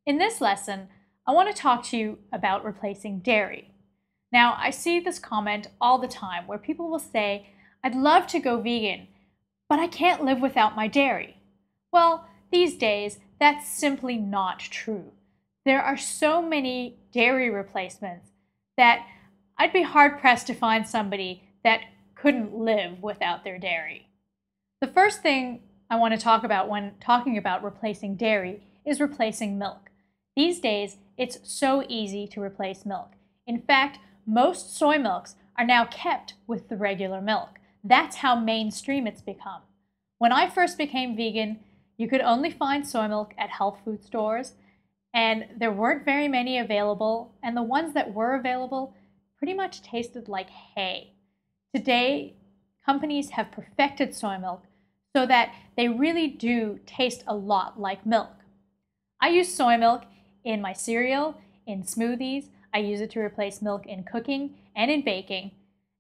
In this lesson, I want to talk to you about replacing dairy. Now, I see this comment all the time where people will say, I'd love to go vegan, but I can't live without my dairy. Well, these days, that's simply not true. There are so many dairy replacements that I'd be hard-pressed to find somebody that couldn't live without their dairy. The first thing I want to talk about when talking about replacing dairy is replacing milk. These days, it's so easy to replace milk. In fact, most soy milks are now kept with the regular milk. That's how mainstream it's become. When I first became vegan, you could only find soy milk at health food stores, and there weren't very many available, and the ones that were available pretty much tasted like hay. Today, companies have perfected soy milk so that they really do taste a lot like milk. I use soy milk in my cereal, in smoothies. I use it to replace milk in cooking and in baking.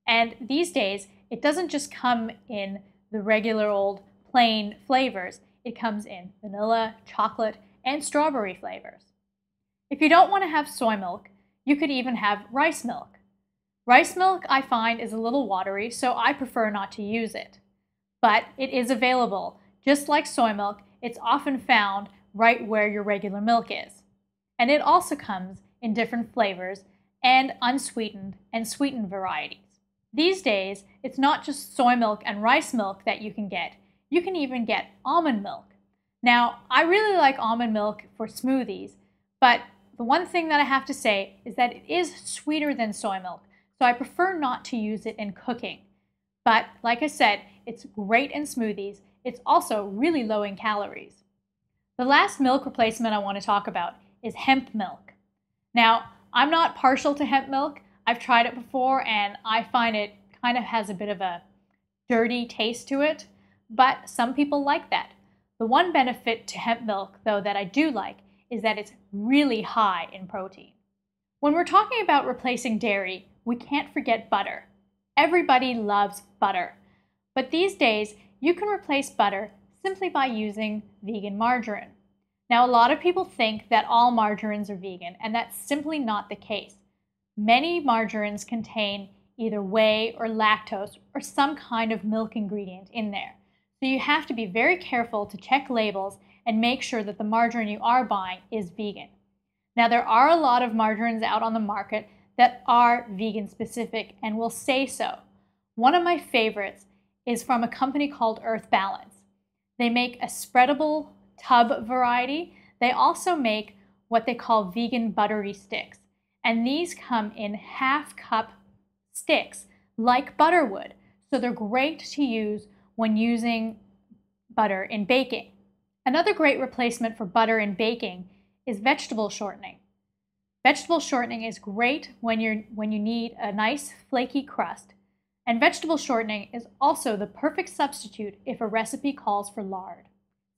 And these days, it doesn't just come in the regular old plain flavors. It comes in vanilla, chocolate, and strawberry flavors. If you don't want to have soy milk, you could even have rice milk. Rice milk, I find, is a little watery, so I prefer not to use it. But it is available. Just like soy milk, it's often found right where your regular milk is. And it also comes in different flavors and unsweetened and sweetened varieties. These days, it's not just soy milk and rice milk that you can get. You can even get almond milk. Now, I really like almond milk for smoothies, but the one thing that I have to say is that it is sweeter than soy milk, so I prefer not to use it in cooking. But like I said, it's great in smoothies. It's also really low in calories. The last milk replacement I want to talk about is hemp milk. Now, I'm not partial to hemp milk. I've tried it before and I find it kind of has a bit of a dirty taste to it, but some people like that. The one benefit to hemp milk, though, that I do like is that it's really high in protein. When we're talking about replacing dairy, we can't forget butter. Everybody loves butter. But these days, you can replace butter simply by using vegan margarine. Now, a lot of people think that all margarines are vegan, and that's simply not the case. Many margarines contain either whey or lactose or some kind of milk ingredient in there. So you have to be very careful to check labels and make sure that the margarine you are buying is vegan. Now, there are a lot of margarines out on the market that are vegan specific and will say so. One of my favorites is from a company called Earth Balance. They make a spreadable tub variety. They also make what they call vegan buttery sticks. And these come in half-cup sticks like butter would. So they're great to use when using butter in baking. Another great replacement for butter in baking is vegetable shortening. Vegetable shortening is great when you need a nice flaky crust. And vegetable shortening is also the perfect substitute if a recipe calls for lard.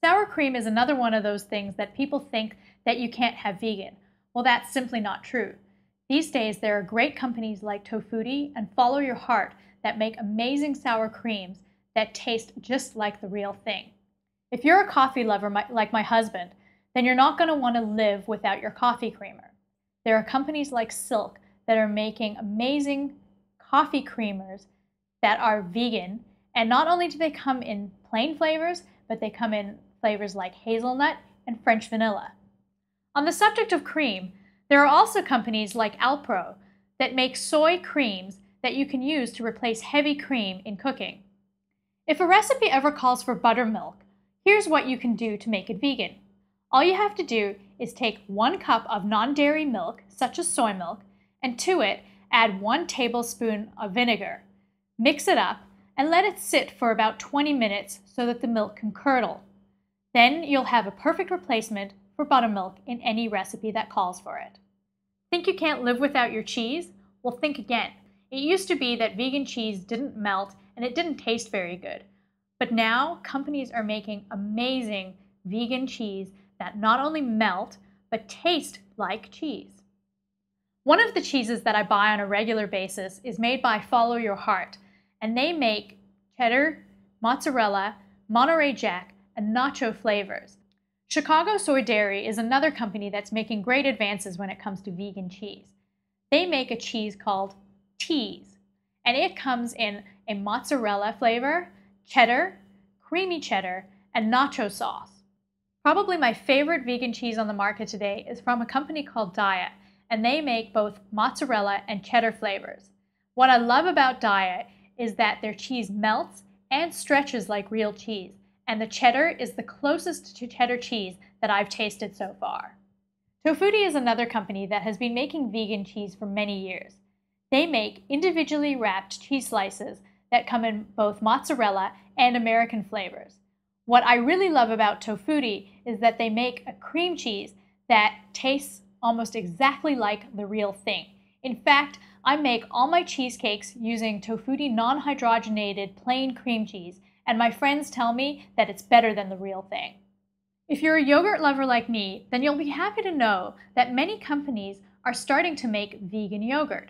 Sour cream is another one of those things that people think that you can't have vegan. Well, that's simply not true. These days, there are great companies like Tofutti and Follow Your Heart that make amazing sour creams that taste just like the real thing. If you're a coffee lover like my husband, then you're not going to want to live without your coffee creamer. There are companies like Silk that are making amazing coffee creamers that are vegan, and not only do they come in plain flavors, but they come in flavors like hazelnut and French vanilla. On the subject of cream, there are also companies like Alpro that make soy creams that you can use to replace heavy cream in cooking. If a recipe ever calls for buttermilk, here's what you can do to make it vegan. All you have to do is take 1 cup of non-dairy milk, such as soy milk, and to it add 1 tablespoon of vinegar. Mix it up and let it sit for about 20 minutes so that the milk can curdle. Then you'll have a perfect replacement for buttermilk in any recipe that calls for it. Think you can't live without your cheese? Well, think again. It used to be that vegan cheese didn't melt and it didn't taste very good. But now companies are making amazing vegan cheese that not only melt, but taste like cheese. One of the cheeses that I buy on a regular basis is made by Follow Your Heart, and they make cheddar, mozzarella, Monterey Jack, and nacho flavors. Chicago Soy Dairy is another company that's making great advances when it comes to vegan cheese. They make a cheese called Tease, and it comes in a mozzarella flavor, cheddar, creamy cheddar, and nacho sauce. Probably my favorite vegan cheese on the market today is from a company called Diet, and they make both mozzarella and cheddar flavors. What I love about Diet is that their cheese melts and stretches like real cheese, and the cheddar is the closest to cheddar cheese that I've tasted so far. Tofutti is another company that has been making vegan cheese for many years. They make individually wrapped cheese slices that come in both mozzarella and American flavors. What I really love about Tofutti is that they make a cream cheese that tastes almost exactly like the real thing. In fact, I make all my cheesecakes using Tofutti non-hydrogenated plain cream cheese, and my friends tell me that it's better than the real thing. If you're a yogurt lover like me, then you'll be happy to know that many companies are starting to make vegan yogurt.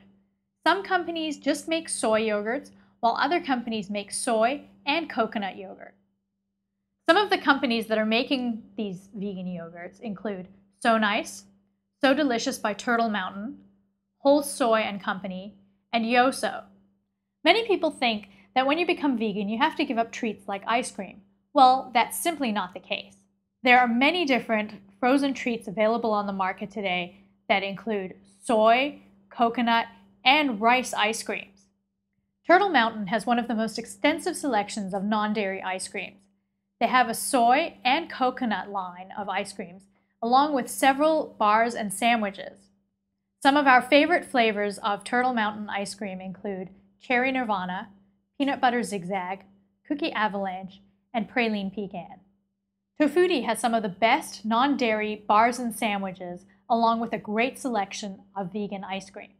Some companies just make soy yogurts, while other companies make soy and coconut yogurt. Some of the companies that are making these vegan yogurts include So Nice, So Delicious by Turtle Mountain, Whole Soy and Company, and Yoso. Many people think that when you become vegan, you have to give up treats like ice cream. Well, that's simply not the case. There are many different frozen treats available on the market today that include soy, coconut, and rice ice creams. Turtle Mountain has one of the most extensive selections of non-dairy ice creams. They have a soy and coconut line of ice creams, along with several bars and sandwiches. Some of our favorite flavors of Turtle Mountain ice cream include Cherry Nirvana, Peanut Butter Zigzag, Cookie Avalanche, and Praline Pecan. Tofutti has some of the best non-dairy bars and sandwiches, along with a great selection of vegan ice creams.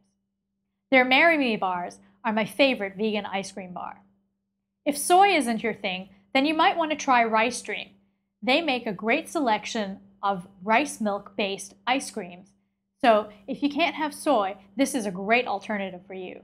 Their Marry Me bars are my favorite vegan ice cream bar. If soy isn't your thing, then you might want to try Rice Dream. They make a great selection of rice milk-based ice creams. So if you can't have soy, this is a great alternative for you.